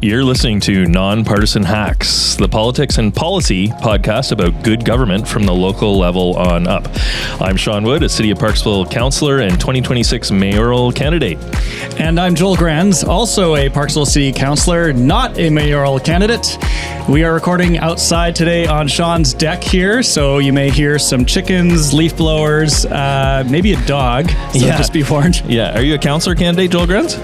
You're listening to Nonpartisan Hacks, the politics and policy podcast about good government from the local level on up. I'm Sean Wood, a City of Parksville councillor and 2026 mayoral candidate. And I'm Joel Grenz, also a Parksville City councillor, not a mayoral candidate. We are recording outside today on Sean's deck here, so you may hear some chickens, leaf blowers, maybe a dog, so just be warned. Yeah, are you a councillor candidate, Joel Grenz?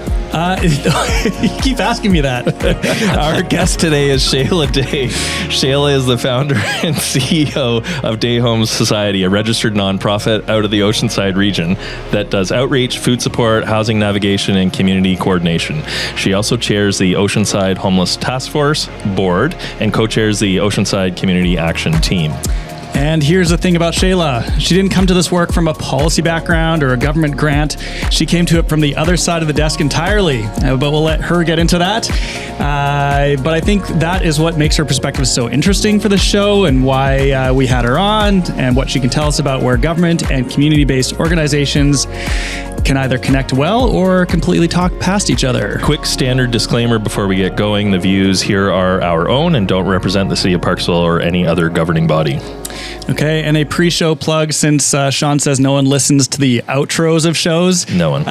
You keep asking me that. Our guest today is Shayla Day. Shayla is the founder and CEO of Day Homes Society, a registered nonprofit out of the Oceanside region that does outreach, food support, housing navigation, and community coordination. She also chairs the Oceanside Homeless Task Force board and co-chairs the Oceanside Community Action Team. And here's the thing about Shayla. She didn't come to this work from a policy background or a government grant. She came to it from the other side of the desk entirely, but we'll let her get into that. But I think that is what makes her perspective so interesting for the show and why we had her on and what she can tell us about where government and community-based organizations can either connect well or completely talk past each other. Quick standard disclaimer before we get going. The views here are our own and don't represent the City of Parksville or any other governing body. Okay, and a pre-show plug, since Sean says no one listens to the outros of shows. No one.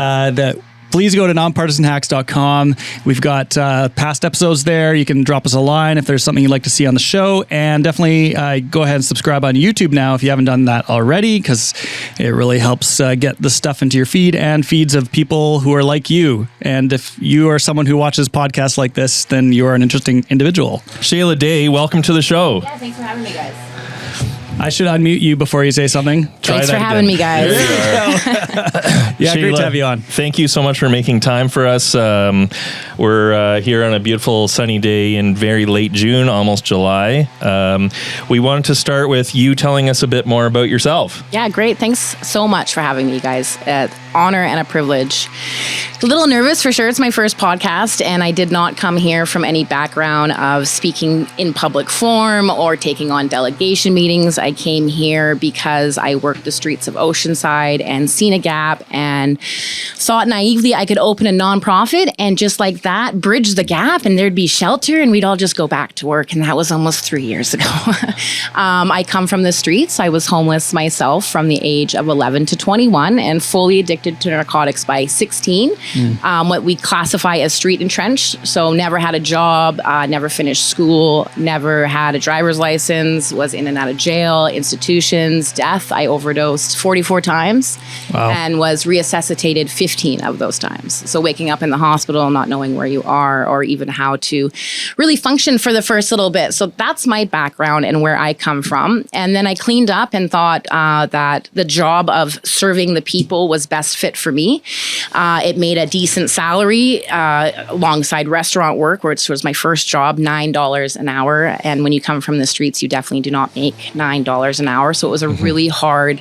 Please go to nonpartisanhacks.com. We've got past episodes there. You can drop us a line if there's something you'd like to see on the show. And definitely go ahead and subscribe on YouTube now if you haven't done that already, because it really helps get the stuff into your feed and feeds of people who are like you. And if you are someone who watches podcasts like this, then you are an interesting individual. Shayla Day, welcome to the show. Yeah, thanks for having me, guys. I should unmute you before you say something. Thanks for having me, guys. Yeah, Shayla, great to have you on. Thank you so much for making time for us. We're here on a beautiful sunny day in very late June, almost July. We wanted to start with you telling us a bit more about yourself. Yeah, great. Thanks so much for having me, guys. Honor and a privilege. A little nervous for sure. It's my first podcast, and I did not come here from any background of speaking in public forum or taking on delegation meetings. I came here because I worked the streets of Oceanside and seen a gap and thought naively I could open a nonprofit and just like that bridge the gap and there'd be shelter and we'd all just go back to work. And that was almost 3 years ago. I come from the streets. I was homeless myself from the age of 11 to 21 and fully addicted to narcotics by 16. What we classify as street entrenched. So never had a job, never finished school, never had a driver's license, was in and out of jail, institutions, death. I overdosed 44 times and was resuscitated 15 of those times. So waking up in the hospital, not knowing where you are or even how to really function for the first little bit. So that's my background and where I come from. And then I cleaned up and thought that the job of serving the people was best fit for me. It made a decent salary alongside restaurant work, which was my first job, $9 an hour. And when you come from the streets, you definitely do not make $9 an hour. So it was a really hard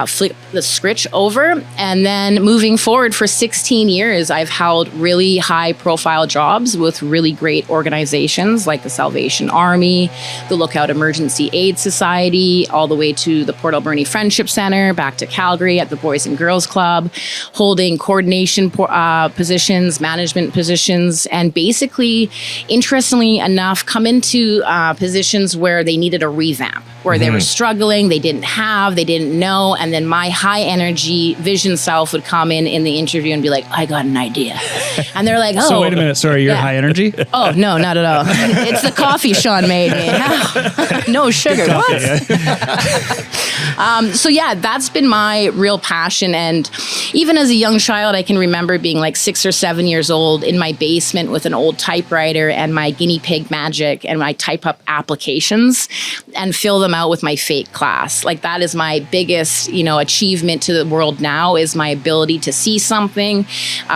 flip the switch over. And then moving forward for 16 years, I've held really high profile jobs with really great organizations like the Salvation Army, the Lookout Emergency Aid Society, all the way to the Port Alberni Friendship Center, back to Calgary at the Boys and Girls Club, holding coordination positions, management positions, and basically, interestingly enough, come into positions where they needed a revamp, where they were struggling, they didn't know, and then my high energy vision self would come in the interview and be like, I got an idea. And they're like, oh. So wait a minute, sorry, you're high energy? Oh, no, not at all. It's the coffee Sean made me. No sugar. Coffee, what? So yeah, that's been my real passion. And even as a young child, I can remember being like 6 or 7 years old in my basement with an old typewriter and my guinea pig magic, and I type up applications and fill them out with my fake class. Like that is my biggest, achievement to the world now, is my ability to see something,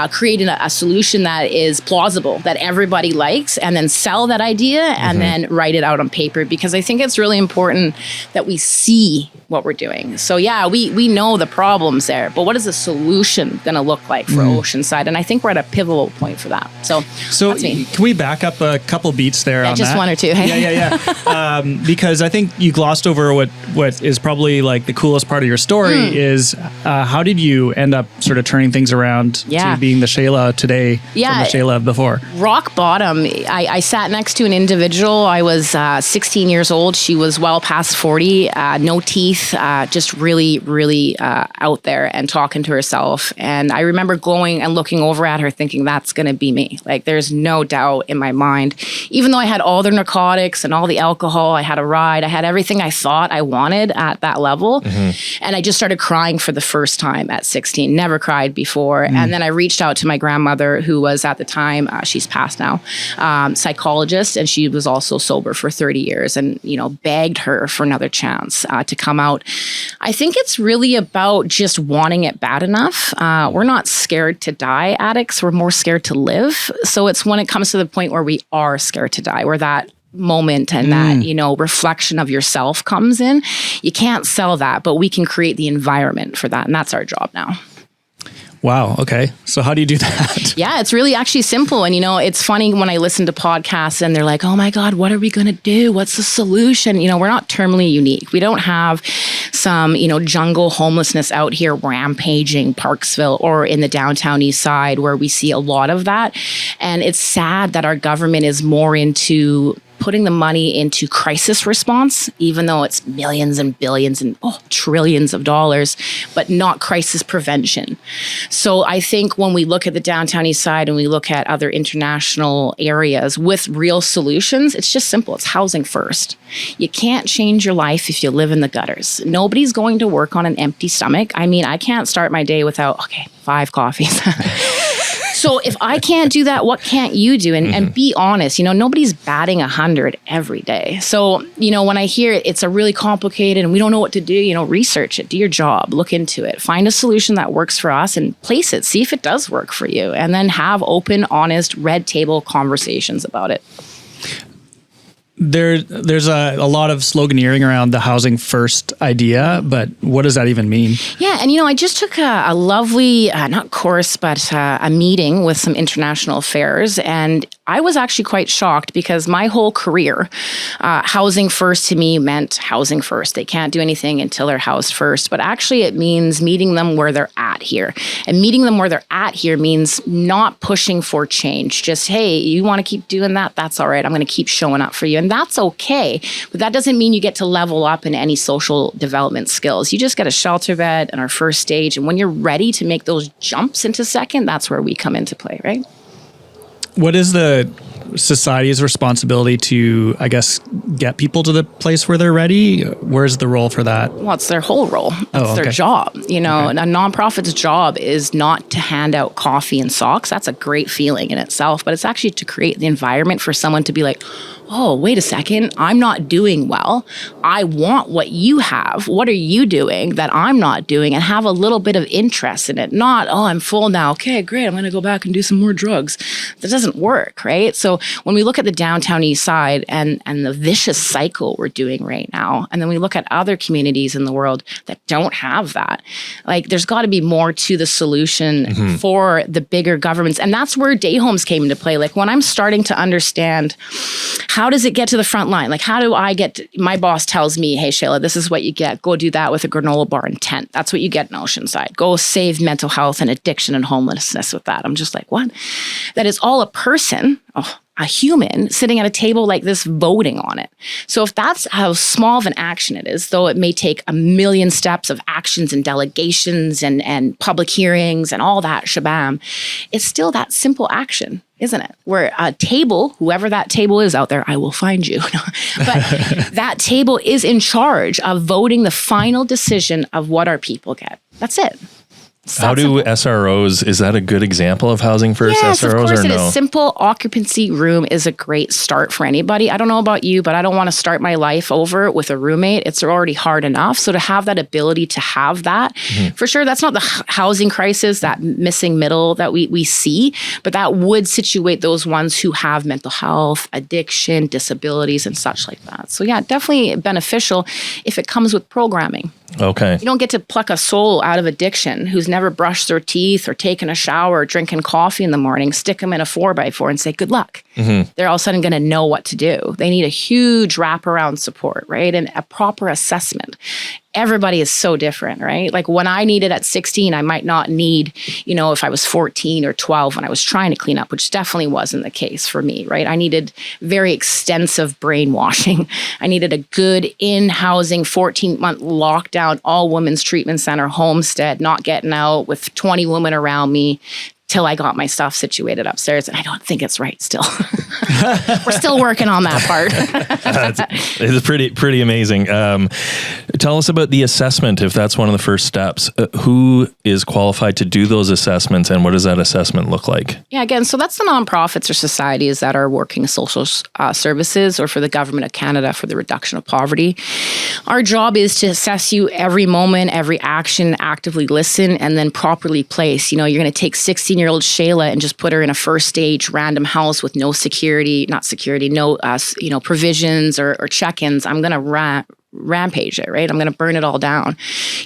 create a solution that is plausible, that everybody likes, and then sell that idea and then write it out on paper, because I think it's really important that we see what we're doing. So yeah, we know the problems there, but what does the solution going to look like for Oceanside? And I think we're at a pivotal point for that. So that's me. Can we back up a couple beats there on just that? one or two. Hey? Yeah. Because I think you glossed over what is probably like the coolest part of your story is how did you end up sort of turning things around to being the Shayla today from the Shayla of before? Rock bottom. I sat next to an individual. I was 16 years old. She was well past 40, no teeth, just really, really out there and talking to herself. And I remember going and looking over at her thinking, that's going to be me. Like, there's no doubt in my mind. Even though I had all the narcotics and all the alcohol, I had a ride, I had everything I thought I wanted at that level. And I just started crying for the first time at 16. Never cried before. And then I reached out to my grandmother, who was at the time, she's passed now, psychologist, and she was also sober for 30 years, and, begged her for another chance to come out. I think it's really about just wanting it bad enough. We're not scared to die addicts. We're more scared to live. So it's when it comes to the point where we are scared to die, where that moment and that, reflection of yourself comes in. You can't sell that, but we can create the environment for that. And that's our job now. Wow. Okay. So how do you do that? Yeah, it's really actually simple. And, it's funny when I listen to podcasts and they're like, oh my God, what are we going to do? What's the solution? We're not terminally unique. We don't have some, jungle homelessness out here rampaging Parksville or in the downtown east side where we see a lot of that. And it's sad that our government is more into putting the money into crisis response, even though it's millions and billions and trillions of dollars, but not crisis prevention. So I think when we look at the downtown east side and we look at other international areas with real solutions, it's just simple. It's housing first. You can't change your life if you live in the gutters. Nobody's going to work on an empty stomach. I mean, I can't start my day without, 5 coffees. So if I can't do that, what can't you do? And be honest, nobody's batting 100 every day. So, when I hear it's a really complicated and we don't know what to do, research it, do your job, look into it, find a solution that works for us and place it, see if it does work for you, and then have open, honest, red table conversations about it. There's a lot of sloganeering around the housing first idea, but what does that even mean? Yeah, and I just took a lovely, not course, but a meeting with some international affairs, and I was actually quite shocked because my whole career, housing first to me meant housing first. They can't do anything until they're housed first, but actually it means meeting them where they're at here. And meeting them where they're at here means not pushing for change. Just, hey, you want to keep doing that? That's all right. I'm going to keep showing up for you. And that's okay. But that doesn't mean you get to level up in any social development skills. You just get a shelter bed in our first stage. And when you're ready to make those jumps into second, that's where we come into play, right? What is the society's responsibility to, I guess, get people to the place where they're ready? Where's the role for that? Well, it's their whole role. It's their job. A nonprofit's job is not to hand out coffee and socks. That's a great feeling in itself, but it's actually to create the environment for someone to be like, oh, wait a second, I'm not doing well. I want what you have. What are you doing that I'm not doing? And have a little bit of interest in it. Not, oh, I'm full now. Okay, great. I'm going to go back and do some more drugs. That doesn't work, right? So when we look at the downtown east side and the vicious cycle we're doing right now, and then we look at other communities in the world that don't have that, like there's got to be more to the solution for the bigger governments. And that's where day homes came into play. Like when I'm starting to understand how does it get to the front line? Like, how do I get, my boss tells me, hey, Shayla, this is what you get. Go do that with a granola bar and tent. That's what you get in Oceanside. Go save mental health and addiction and homelessness with that. I'm just like, what? That is all a person, a human sitting at a table like this voting on it. So if that's how small of an action it is, though it may take a million steps of actions and delegations and public hearings and all that shabam, it's still that simple action, isn't it? Where a table, whoever that table is out there, I will find you. But that table is in charge of voting the final decision of what our people get. That's it. How do SROs, is that a good example of housing first yes, SROs of course or it no? is. Simple occupancy room is a great start for anybody. I don't know about you, but I don't want to start my life over with a roommate. It's already hard enough. So to have that ability to have that, for sure, that's not the housing crisis, that missing middle that we see, but that would situate those ones who have mental health, addiction, disabilities, and such like that. So yeah, definitely beneficial if it comes with programming. Okay. You don't get to pluck a soul out of addiction who's never brushed their teeth or taken a shower or drinking coffee in the morning, stick them in a 4x4 and say, good luck. They're all of a sudden going to know what to do. They need a huge wraparound support, right? And a proper assessment. Everybody is so different, right? Like when I needed at 16, I might not need, if I was 14 or 12 when I was trying to clean up, which definitely wasn't the case for me, right? I needed very extensive brainwashing. I needed a good in-housing 14-month lockdown, all women's treatment center, homestead, not getting out with 20 women around me till I got my stuff situated upstairs. And I don't think it's right still. We're still working on that part. It's pretty amazing. Tell us about the assessment, if that's one of the first steps. Who is qualified to do those assessments, and what does that assessment look like? Yeah, again, so that's the nonprofits or societies that are working social services, or for the Government of Canada for the reduction of poverty. Our job is to assess you every moment, every action, actively listen, and then properly place. You're going to take 16-year-old Shayla and just put her in a first stage random house with no provisions or check-ins. I'm going to rampage it, right? I'm going to burn it all down.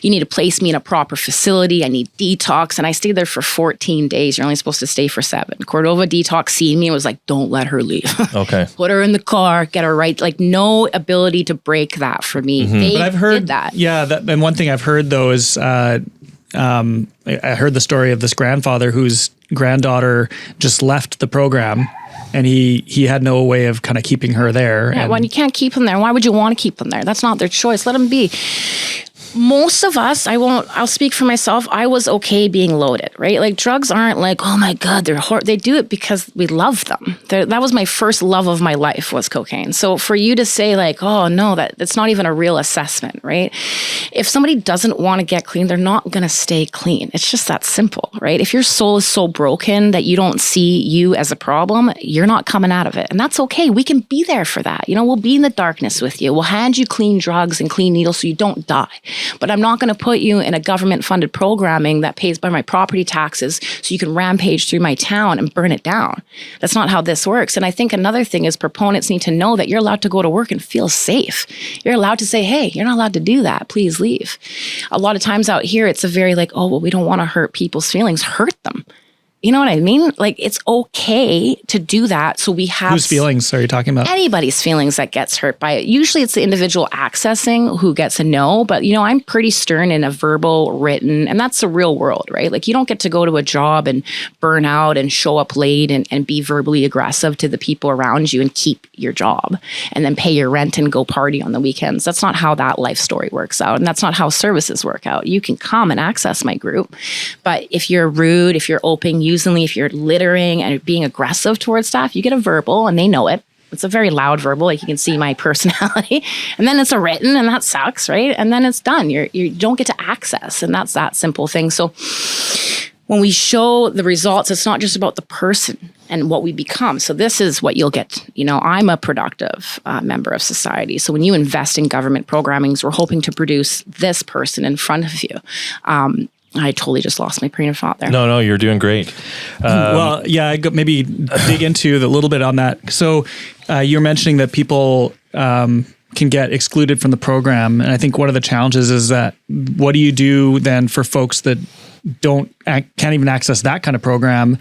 You need to place me in a proper facility. I need detox. And I stayed there for 14 days. You're only supposed to stay for 7. Cordova Detox seen me and was like, don't let her leave. Okay. Put her in the car, get her right. Like no ability to break that for me. They But I've heard did that. Yeah. And one thing I've heard though is, I heard the story of this grandfather whose granddaughter just left the program, and he had no way of kind of keeping her there. Yeah, when you can't keep them there, why would you want to keep them there? That's not their choice. Let them be. Most of us, I'll speak for myself, I was okay being loaded, right? Like drugs aren't like, oh my God, they do it because we love them. That was my first love of my life was cocaine. So for you to say like, oh no, that's not even a real assessment, right? If somebody doesn't want to get clean, they're not going to stay clean. It's just that simple, right? If your soul is so broken that you don't see you as a problem, you're not coming out of it. And that's okay. We can be there for that. We'll be in the darkness with you. We'll hand you clean drugs and clean needles so you don't die. But I'm not going to put you in a government-funded programming that pays by my property taxes so you can rampage through my town and burn it down. That's not how this works. And I think another thing is proponents need to know that you're allowed to go to work and feel safe. You're allowed to say, hey, you're not allowed to do that. Please leave. A lot of times out here, it's a very like, oh, well, we don't want to hurt people's feelings. Hurt them. You know what I mean? Like, it's okay to do that. So we have... Whose feelings are you talking about? Anybody's feelings that gets hurt by it. Usually it's the individual accessing who gets a no. But, I'm pretty stern in a verbal, written, and that's the real world, right? Like, you don't get to go to a job and burn out and show up late and be verbally aggressive to the people around you and keep your job and then pay your rent and go party on the weekends. That's not how that life story works out. And that's not how services work out. You can come and access my group. But if you're rude, if you're open, if you're littering and being aggressive towards staff, you get a verbal and they know it. It's a very loud verbal, like you can see my personality. And then it's a written, and that sucks, right? And then it's done. You don't get to access, and that's that simple thing. So when we show the results, it's not just about the person and what we become. So this is what you'll get. I'm a productive member of society. So when you invest in government programmings, we're hoping to produce this person in front of you. I totally just lost my train of thought there. No, you're doing great. Well, yeah, maybe dig into a little bit on that. So you're mentioning that people can get excluded from the program. And I think one of the challenges is that what do you do then for folks that can't even access that kind of program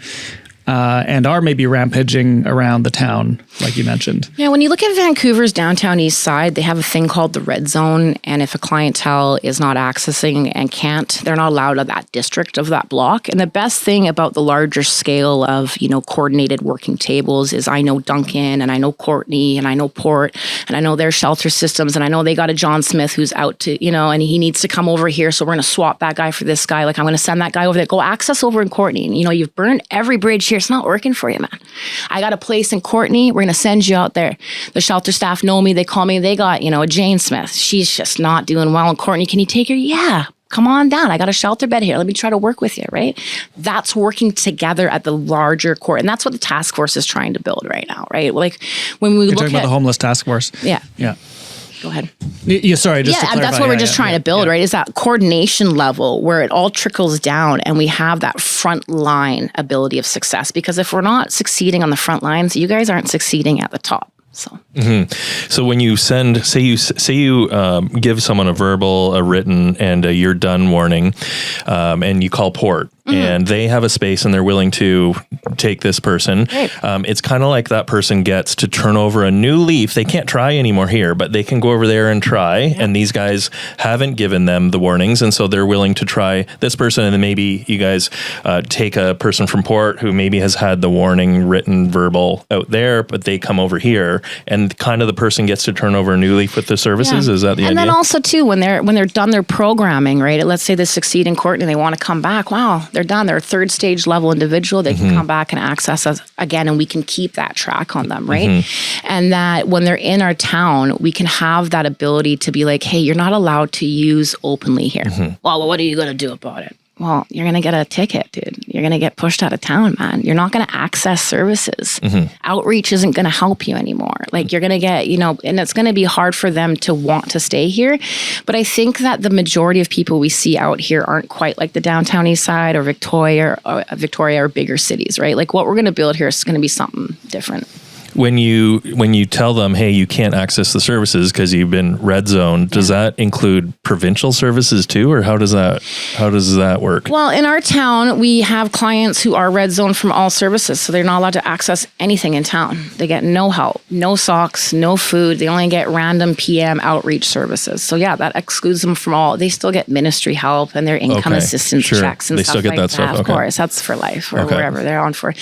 and are maybe rampaging around the town, like you mentioned? Yeah, when you look at Vancouver's downtown east side, they have a thing called the red zone. And if a clientele is not accessing and they're not allowed to that district of that block. And the best thing about the larger scale of, coordinated working tables is I know Duncan and I know Courtney and I know Port and I know their shelter systems and I know they got a John Smith who's out to, and he needs to come over here. So we're going to swap that guy for this guy. Like I'm going to send that guy over there. Go access over in Courtney. And, you've burned every bridge here. It's not working for you, man. I got a place in Courtney. We're going to send you out there. The shelter staff know me. They call me. They got, a Jane Smith. She's just not doing well. And Courtney, can you take her? Yeah. Come on down. I got a shelter bed here. Let me try to work with you, right? That's working together at the larger core. And that's what the task force is trying to build right now, right? Like when we You're look talking about the homeless task force. Yeah. Yeah. Go ahead. Yeah, sorry, just to clarify. That's what we're just trying to build, right? Is that coordination level where it all trickles down and we have that front line ability of success. Because if we're not succeeding on the front lines, you guys aren't succeeding at the top. So, So when you send, say you give someone a verbal, a written, and a you're done warning, and you call port, and they have a space and they're willing to take this person. Right. It's kind of like that person gets to turn over a new leaf. They can't try anymore here, but they can go over there and try. And these guys haven't given them the warnings, and so they're willing to try this person. And then maybe you guys take a person from port who maybe has had the warning written, verbal out there, but they come over here, and kind of the person gets to turn over a new leaf with the services. Is that the idea? And then also too, when they're done their programming, right? Let's say they succeed in court and they want to come back. Wow, they're done. They're a third stage level individual. They can come back and access us again, and we can keep that track on them, right? And that when they're in our town, we can have that ability to be like, hey, you're not allowed to use openly here. Well, what are you going to do about it? Well, you're going to get a ticket, dude. You're going to get pushed out of town, man. You're not going to access services. Outreach isn't going to help you anymore. Like, you're going to get, and it's going to be hard for them to want to stay here. But I think that the majority of people we see out here aren't quite like the downtown east side or Victoria or bigger cities, right? Like, what we're going to build here is going to be something different. When you tell them, hey, you can't access the services because you've been red zoned, does that include provincial services too, or how does that work? Well, in our town, we have clients who are red zoned from all services, so they're not allowed to access anything in town. They get no help, no socks, no food. They only get random PM outreach services. So yeah, that excludes them from all. They still get ministry help and their income assistance checks and they stuff still get like that stuff. Of course, that's for life or wherever they're on for.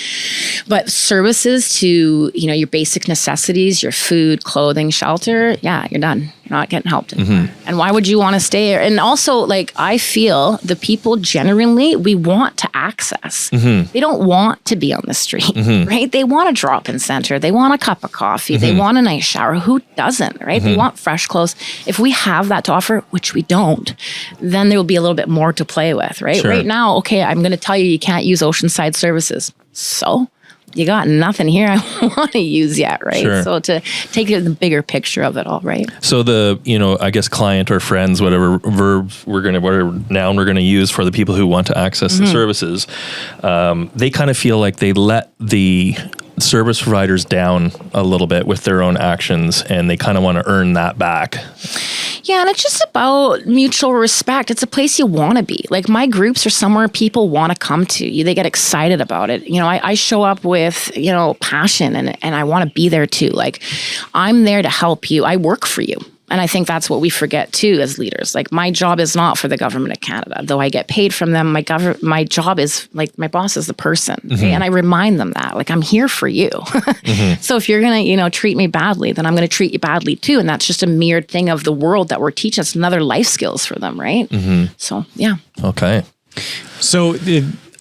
But services to your basic necessities, your food, clothing, shelter, yeah, you're done. You're not getting helped anymore. And why would you want to stay here? And also, like, I feel the people genuinely, we want to access. They don't want to be on the street, right? They want a drop-in center. They want a cup of coffee. They want a nice shower. Who doesn't, right? They want fresh clothes. If we have that to offer, which we don't, then there will be a little bit more to play with, right? Sure. Right now, okay, I'm going to tell you can't use Oceanside services. So you got nothing here I want to use yet, right? Sure. So to take the bigger picture of it all, right? So I guess client or friends, whatever noun we're gonna use for the people who want to access the services, they kind of feel like they let the service providers down a little bit with their own actions, and they kind of want to earn that back. Yeah, and it's just about mutual respect. It's a place you want to be. Like, my groups are somewhere people want to come to. They get excited about it. I show up with, passion, and I want to be there too. Like, I'm there to help you. I work for you. And I think that's what we forget too as leaders. Like, my job is not for the government of Canada, though I get paid from them. My job is, like, my boss is the person, right? And I remind them that, like, I'm here for you. So if you're gonna, treat me badly, then I'm gonna treat you badly too. And that's just a mirrored thing of the world that we're teaching. It's another life skills for them, right? So yeah. Okay. So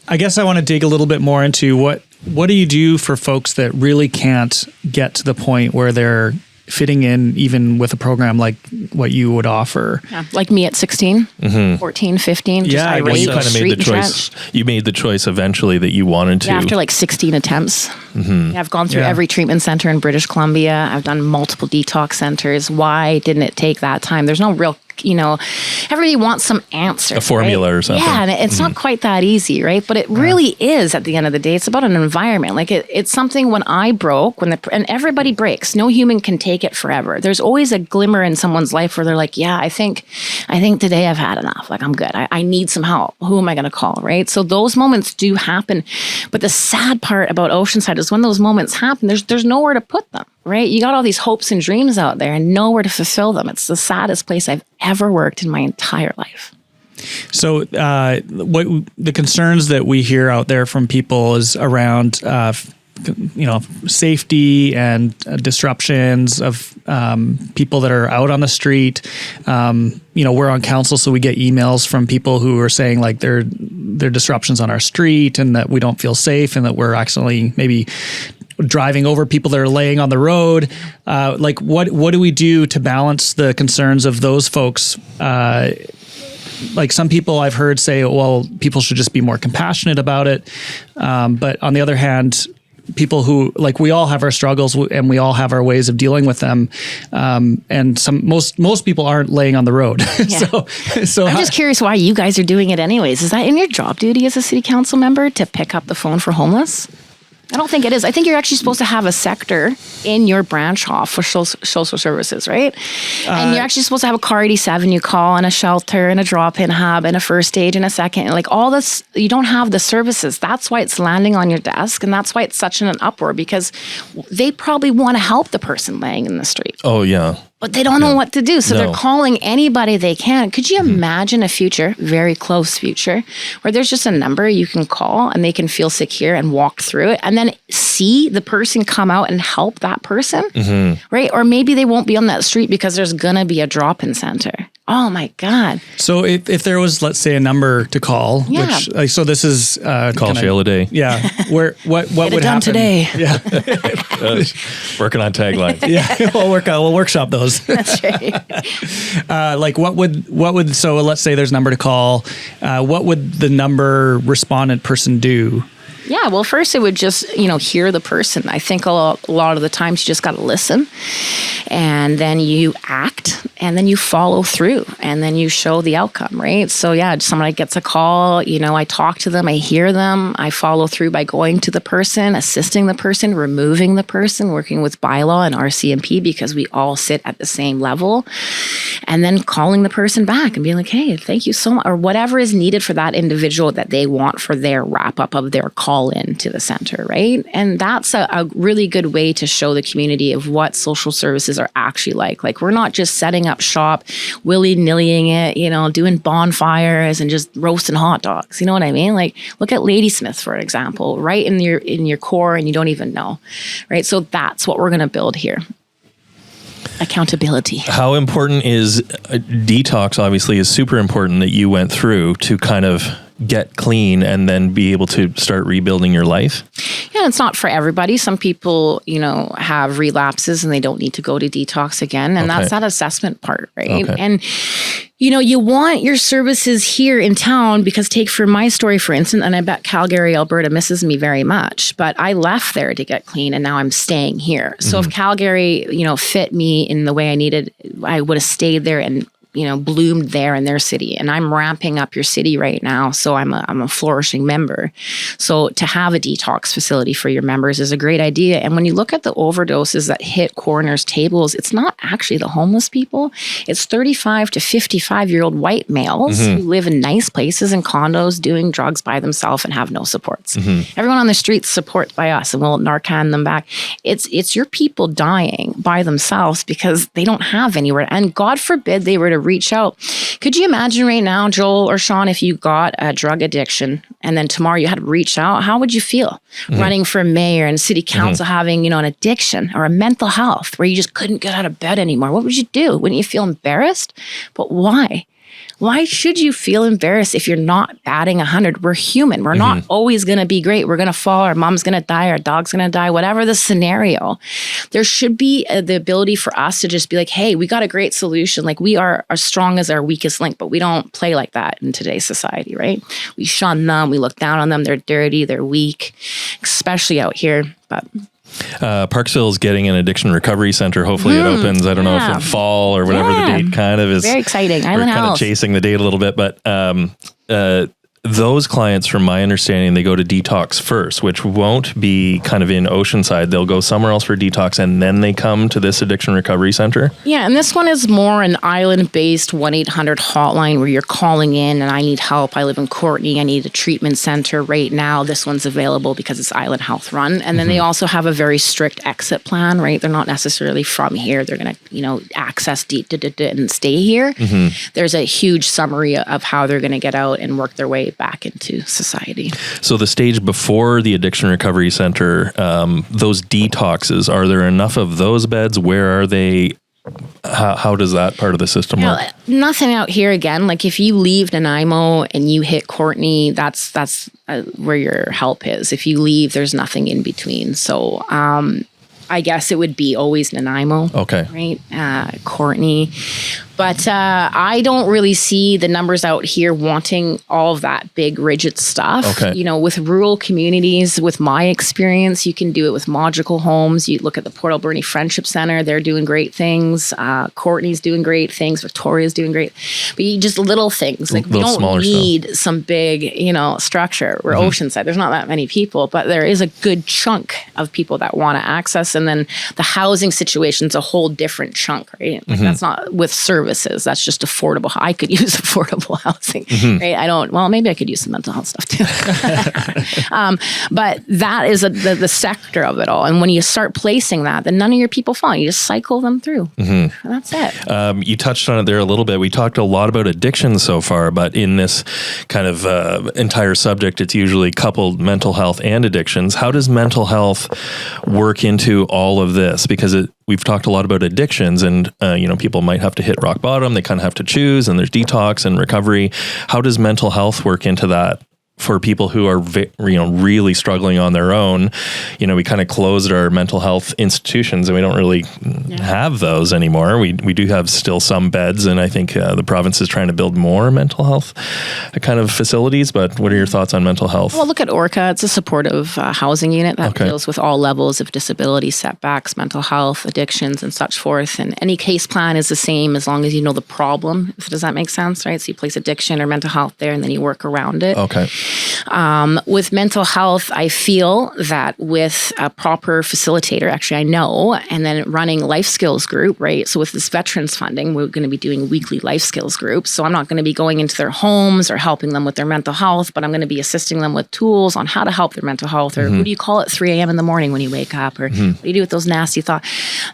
I guess I want to dig a little bit more into what do you do for folks that really can't get to the point where they're fitting in even with a program like what you would offer? Yeah, like me at 16, 14, 15. Just irate, you kind of made the choice. You made the choice eventually that you wanted to. Yeah, after like 16 attempts. Yeah, I've gone through every treatment center in British Columbia. I've done multiple detox centers. Why didn't it take that time? There's no real, everybody wants some answer. A formula or something. Yeah, and it's not quite that easy, right? But it really is at the end of the day. It's about an environment. Like, it's something when I broke, and everybody breaks. No human can take it forever. There's always a glimmer in someone's life where they're like, yeah, I think today I've had enough. Like, I'm good. I need some help. Who am I going to call, right? So those moments do happen. But the sad part about Oceanside is when those moments happen, there's nowhere to put them, right? You got all these hopes and dreams out there and nowhere to fulfill them. It's the saddest place I've ever worked in my entire life. So what the concerns that we hear out there from people is around safety and disruptions of people that are out on the street. We're on council, so we get emails from people who are saying, like, there are disruptions on our street and that we don't feel safe and that we're accidentally maybe driving over people that are laying on the road. What do we do to balance the concerns of those folks? Like, some people I've heard say, well, people should just be more compassionate about it. But on the other hand, people who, like, we all have our struggles and we all have our ways of dealing with them. And most people aren't laying on the road. Yeah. so I'm just curious why you guys are doing it anyways. Is that in your job duty as a city council member to pick up the phone for homeless? I don't think it is. I think you're actually supposed to have a sector in your branch off for social services, right? And you're actually supposed to have a car 87 you call, and a shelter, and a drop-in hub, and a first aid, and a second. And like all this, you don't have the services. That's why it's landing on your desk, and that's why it's such an uproar, because they probably want to help the person laying in the street. Oh, yeah. But they don't know what to do. So they're calling anybody they can. Could you imagine a future, very close future, where there's just a number you can call and they can feel secure and walk through it, and then see the person come out and help that person, right? Or maybe they won't be on that street because there's going to be a drop-in center. Oh my God. So if there was, let's say, a number to call, which, so this is... Call Shayla Day. Yeah. What would happen? Today. Yeah. Working on taglines. Yeah. We'll workshop those. That's right. Like what would, so let's say there's a number to call. What would the number respondent person do? Yeah, well, first it would just, hear the person. I think a lot of the times you just got to listen, and then you act, and then you follow through, and then you show the outcome, right? So yeah, somebody gets a call, I talk to them, I hear them, I follow through by going to the person, assisting the person, removing the person, working with bylaw and RCMP, because we all sit at the same level, and then calling the person back and being like, hey, thank you so much, or whatever is needed for that individual that they want for their wrap up of their call into the center, right? And that's a really good way to show the community of what social services are actually like. Like, we're not just setting up shop, willy-nillying it, doing bonfires and just roasting hot dogs. You know what I mean? Like, look at Ladysmith, for example, right in your core, and you don't even know, right? So that's what we're going to build here. Accountability. How important is detox? Obviously, is super important that you went through to kind of get clean and then be able to start rebuilding your life? Yeah, it's not for everybody. Some people, have relapses and they don't need to go to detox again. And that's that assessment part, right? Okay. And, you want your services here in town, because take for my story, for instance, and I bet Calgary, Alberta misses me very much, but I left there to get clean and now I'm staying here. So if Calgary, fit me in the way I needed, I would have stayed there and bloomed there in their city. And I'm ramping up your city right now. So I'm a flourishing member. So to have a detox facility for your members is a great idea. And when you look at the overdoses that hit coroners' tables, it's not actually the homeless people. It's 35 to 55-year-old white males who live in nice places and condos doing drugs by themselves and have no supports. Everyone on the streets support by us, and we'll Narcan them back. It's your people dying by themselves because they don't have anywhere. And God forbid they were to reach out. Could you imagine right now, Joel or Sean, if you got a drug addiction and then tomorrow you had to reach out? How would you feel running for mayor and city council having, an addiction or a mental health where you just couldn't get out of bed anymore? What would you do? Wouldn't you feel embarrassed? But why? Why should you feel embarrassed if you're not batting 100? We're human. We're not always going to be great. We're going to fall. Our mom's going to die. Our dog's going to die. Whatever the scenario, there should be the ability for us to just be like, hey, we got a great solution. Like, we are as strong as our weakest link, but we don't play like that in today's society, right? We shun them. We look down on them. They're dirty. They're weak, especially out here. But Parksville is getting an addiction recovery center. Hopefully it opens. I don't know if in fall or whatever the date kind of is. Very exciting. We're kind of chasing the date a little bit, but those clients, from my understanding, they go to detox first, which won't be kind of in Oceanside. They'll go somewhere else for detox, and then they come to this addiction recovery center. Yeah, and this one is more an island-based 1-800 hotline where you're calling in and I need help. I live in Courtenay. I need a treatment center right now. This one's available because it's Island Health run. And then they also have a very strict exit plan, right? They're not necessarily from here. They're going to, access and stay here. There's a huge summary of how they're going to get out and work their way back into society. So the stage before the addiction recovery center, those detoxes, are there enough of those beds? Where are they? How does that part of the system work? Nothing out here again. Like, if you leave Nanaimo and you hit Courtenay, that's where your help is. If you leave, there's nothing in between. So I guess it would be always Nanaimo. Okay. Right? Courtenay. But I don't really see the numbers out here wanting all of that big rigid stuff. Okay. You know, with rural communities, with my experience, you can do it with modular homes. You look at the Port Alberni Friendship Center, they're doing great things. Courtney's doing great things. Victoria's doing great. But you just little things. Like we don't need some big, you know, structure. We're Oceanside. There's not that many people, but there is a good chunk of people that want to access. And then the housing situation's a whole different chunk, right? Like that's not with services. That's just affordable. I could use affordable housing, right? Well, maybe I could use some mental health stuff too. But that is the sector of it all. And when you start placing that, then none of your people fall. You just cycle them through. And that's it. You touched on it there a little bit. We talked a lot about addiction so far, but in this kind of entire subject, it's usually coupled mental health and addictions. How does mental health work into all of this? Because we've talked a lot about addictions, and people might have to hit rock bottom. They kind of have to choose, and there's detox and recovery. How does mental health work into that? For people who are really struggling on their own, we kind of closed our mental health institutions, and we don't really have those anymore. We do have still some beds, and I think the province is trying to build more mental health kind of facilities. But what are your thoughts on mental health? Well, look at Orca. It's a supportive housing unit that deals with all levels of disability, setbacks, mental health, addictions, and such forth. And any case plan is the same as long as you know the problem. Does that make sense? Right? So you place addiction or mental health there, and then you work around it. Okay. With mental health, I feel that with a proper facilitator, actually I know, and then running life skills group, right? So with this veterans funding, we're going to be doing weekly life skills groups. So I'm not going to be going into their homes or helping them with their mental health, but I'm going to be assisting them with tools on how to help their mental health, or who do you call at 3 a.m. in the morning when you wake up, or what do you do with those nasty thoughts?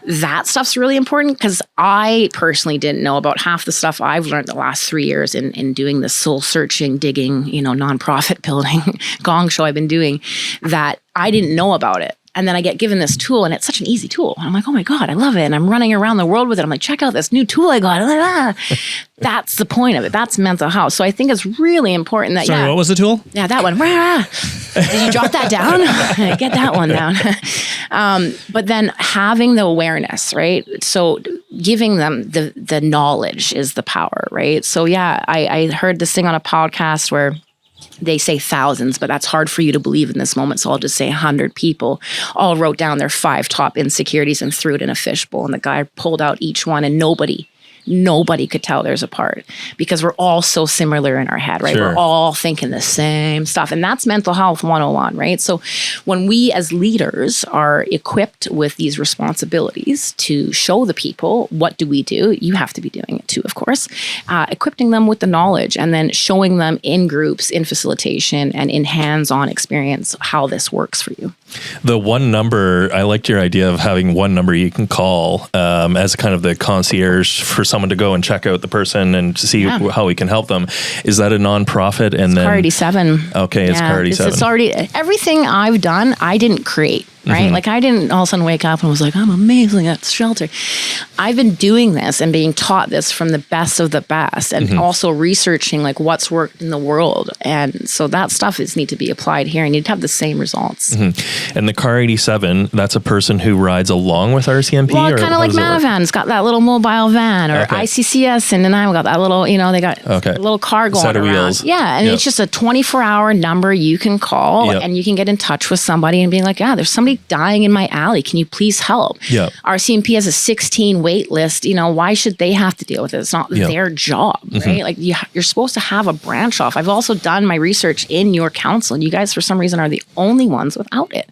That stuff's really important, because I personally didn't know about half the stuff I've learned the last 3 years in doing this soul searching, digging, nonprofit building gong show I've been doing, that I didn't know about it. And then I get given this tool, and it's such an easy tool. I'm like, oh my God, I love it. And I'm running around the world with it. I'm like, check out this new tool I got. That's the point of it. That's mental health. So I think it's really important that, Sorry, what was the tool? Yeah, that one. Did you jot that down? Get that one down. But then having the awareness, right? So giving them the knowledge is the power, right? So yeah, I heard this thing on a podcast where they say thousands, but that's hard for you to believe in this moment. So I'll just say 100 people all wrote down their 5 top insecurities and threw it in a fishbowl. And the guy pulled out each one, and nobody could tell there's a part, because we're all so similar in our head, right? Sure. We're all thinking the same stuff. And that's mental health 101, right? So when we as leaders are equipped with these responsibilities to show the people, what do we do? You have to be doing it too, of course. Equipping them with the knowledge, and then showing them in groups, in facilitation, and in hands-on experience how this works for you. The one number, I liked your idea of having one number you can call as kind of the concierge for someone to go and check out the person and to see how we can help them. Is that a nonprofit? And then CAR 87. Okay, it's CAR 87. It's already, everything I've done, I didn't create. Right? Like I didn't all of a sudden wake up and was like, I'm amazing at shelter. I've been doing this and being taught this from the best of the best, and also researching like what's worked in the world. And so that stuff needs to be applied here, and you'd have the same results. And the CAR 87, that's a person who rides along with RCMP? Well, kind of like Manavan. It's got that little mobile van, or ICCS, and then I've got that little, they got a little car going set of around. Wheels. Yeah, and it's just a 24-hour number you can call, and you can get in touch with somebody and be like, there's somebody dying in my alley. Can you please help? RCMP has a 16 wait list. Why should they have to deal with it? It's not their job, right? Like you're supposed to have a branch off. I've also done my research in your council, and you guys, for some reason, are the only ones without it.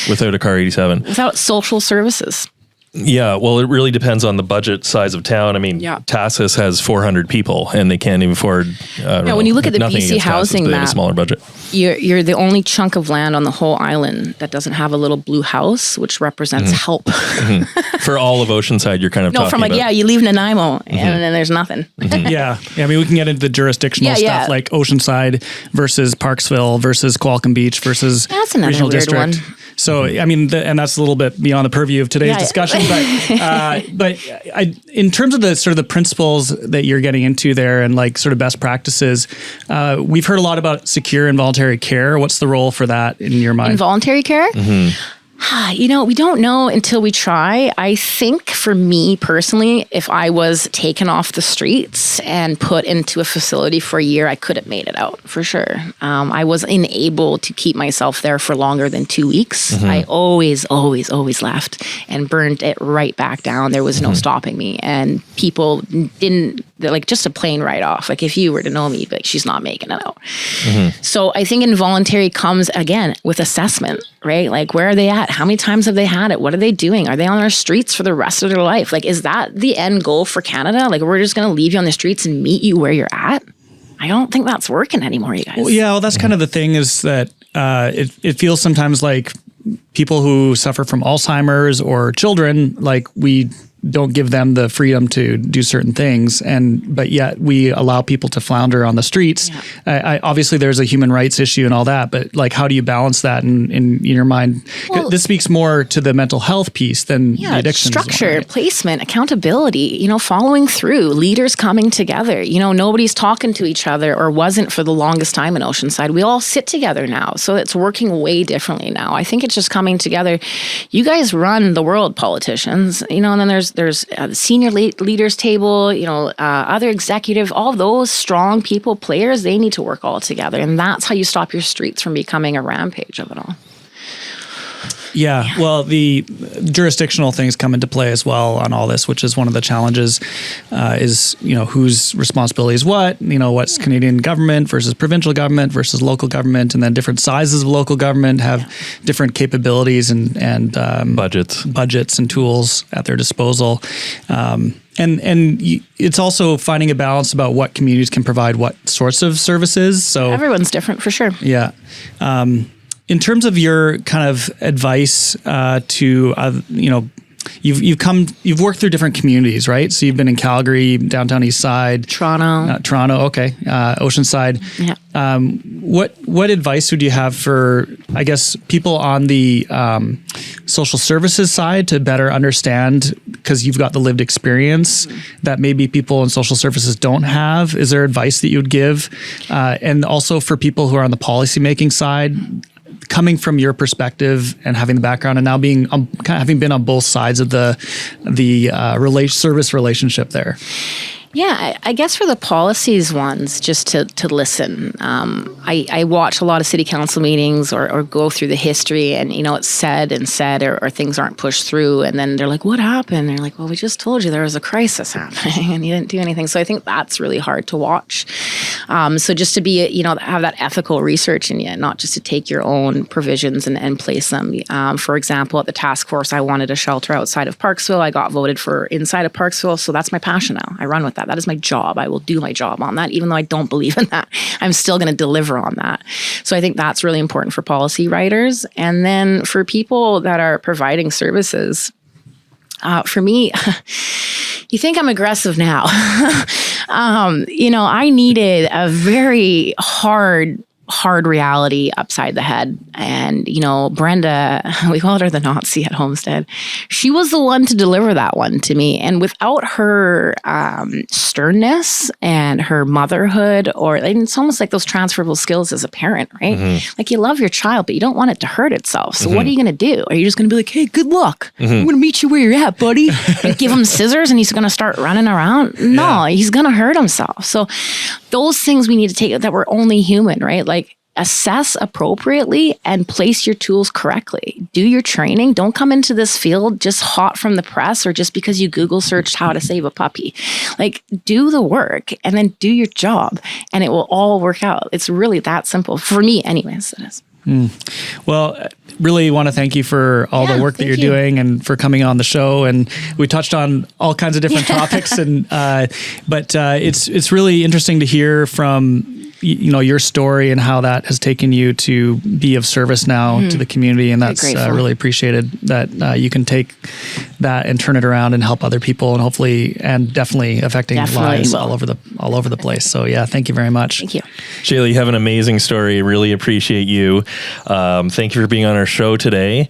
Without a CAR 87. Without social services. Yeah, well, it really depends on the budget size of town. I mean, Tassus has 400 people, and they can't even afford. When you look at the BC housing map, a smaller budget. You're the only chunk of land on the whole island that doesn't have a little blue house, which represents help. For all of Oceanside, you're kind of talking about. You leave Nanaimo, and then there's nothing. Yeah, I mean, we can get into the jurisdictional stuff like Oceanside versus Parksville versus Qualcomm Beach versus regional district. One. So, I mean, and that's a little bit beyond the purview of today's discussion, but in terms of the sort of the principles that you're getting into there and like sort of best practices, we've heard a lot about secure involuntary care. What's the role for that in your mind? Involuntary care? We don't know until we try. I think for me personally, if I was taken off the streets and put into a facility for a year, I could have made it out for sure. I was unable to keep myself there for longer than 2 weeks. I always left and burned it right back down. There was no stopping me. And people just a plane ride off. Like if you were to know me, like she's not making it out. So I think involuntary comes again with assessment, right? Like where are they at? How many times have they had it? What are they doing? Are they on our streets for the rest of their life? Like, is that the end goal for Canada? Like, we're just going to leave you on the streets and meet you where you're at? I don't think that's working anymore, you guys. Well, that's kind of the thing is that it feels sometimes like people who suffer from Alzheimer's or children, like we don't give them the freedom to do certain things, but yet we allow people to flounder on the streets. Obviously, there's a human rights issue and all that, but like, how do you balance that in your mind? Well, this speaks more to the mental health piece than the addiction. Structure, placement, accountability, following through, leaders coming together. Nobody's talking to each other or wasn't for the longest time in Oceanside. We all sit together now, so it's working way differently now. I think it's just coming together. You guys run the world, politicians, and then there's the senior leaders table, other executive, all those strong people, players, they need to work all together. And that's how you stop your streets from becoming a rampage of it all. Yeah, well, the jurisdictional things come into play as well on all this, which is one of the challenges is, whose responsibility is what, what's Canadian government versus provincial government versus local government, and then different sizes of local government have different capabilities and budgets and tools at their disposal. And it's also finding a balance about what communities can provide what sorts of services. So everyone's different for sure. Yeah. In terms of your kind of advice to, you've worked through different communities, right? So you've been in Calgary, downtown East Side, Toronto, okay, Oceanside. Yeah. What advice would you have for, I guess, people on the social services side to better understand, because you've got the lived experience that maybe people in social services don't have? Is there advice that you would give? And also for people who are on the policymaking side, coming from your perspective and having the background and now being having been on both sides of the service relationship there. Yeah, I guess for the policies ones, just to listen. I watch a lot of city council meetings or go through the history, and it's said or things aren't pushed through, and then they're like, what happened? And they're like, well, we just told you there was a crisis happening and you didn't do anything. So I think that's really hard to watch. So just to be, have that ethical research in you, not just to take your own provisions and place them. For example, at the task force, I wanted a shelter outside of Parksville. I got voted for inside of Parksville. So that's my passion now. I run with that. That is my job. I will do my job on that. Even though I don't believe in that, I'm still going to deliver on that. So I think that's really important for policy writers. And then for people that are providing services, for me, you think I'm aggressive now. I needed a very hard reality upside the head. And, Brenda, we called her the Nazi at Homestead. She was the one to deliver that one to me. And without her sternness and her motherhood, it's almost like those transferable skills as a parent, right? Mm-hmm. Like you love your child, but you don't want it to hurt itself. So what are you going to do? Are you just going to be like, hey, good luck. I'm going to meet you where you're at, buddy. And give him scissors and he's going to start running around? No, he's going to hurt himself. So those things we need to take that we're only human, right? Like assess appropriately and place your tools correctly. Do your training. Don't come into this field just hot from the press or just because you Google searched how to save a puppy. Like do the work and then do your job and it will all work out. It's really that simple. For me anyways, it is. Well, really want to thank you for all the work that you're doing and for coming on the show. And we touched on all kinds of different topics, and but it's really interesting to hear from your story and how that has taken you to be of service now to the community, and that's really appreciated that you can take that and turn it around and help other people, and hopefully and definitely affecting lives all over the place. So thank you very much. Thank you, Shayla. You have an amazing story. Really appreciate you. Thank you for being on our show today.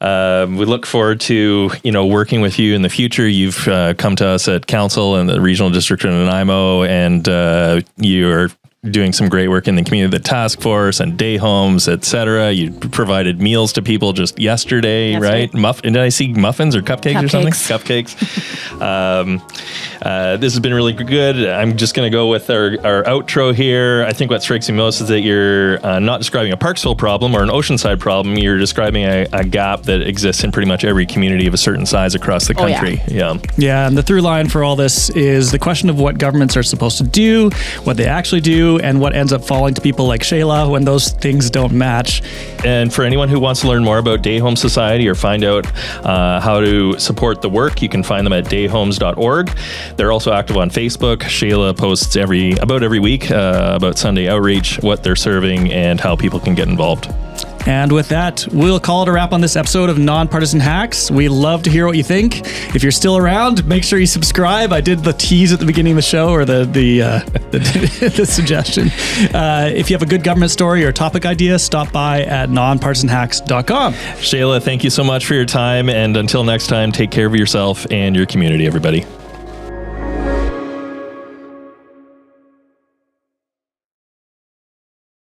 We look forward to working with you in the future. You've come to us at council and the regional district in Nanaimo, and you're doing some great work in the community, the task force and day homes, etc. You provided meals to people just yesterday, right? Did I see muffins or cupcakes or something? Cupcakes. This has been really good. I'm just going to go with our outro here. I think what strikes me most is that you're not describing a Parksville problem or an Oceanside problem. You're describing a gap that exists in pretty much every community of a certain size across the country. Yeah, and the through line for all this is the question of what governments are supposed to do, what they actually do, and what ends up falling to people like Shayla when those things don't match. And for anyone who wants to learn more about Day Home Society or find out how to support the work, you can find them at dayhomes.org. They're also active on Facebook. Shayla posts about every week about Sunday outreach, what they're serving, and how people can get involved. And with that, we'll call it a wrap on this episode of Nonpartisan Hacks. We love to hear what you think. If you're still around, make sure you subscribe. I did the tease at the beginning of the show, or the suggestion. If you have a good government story or topic idea, stop by at nonpartisanhacks.com. Shayla, thank you so much for your time. And until next time, take care of yourself and your community, everybody.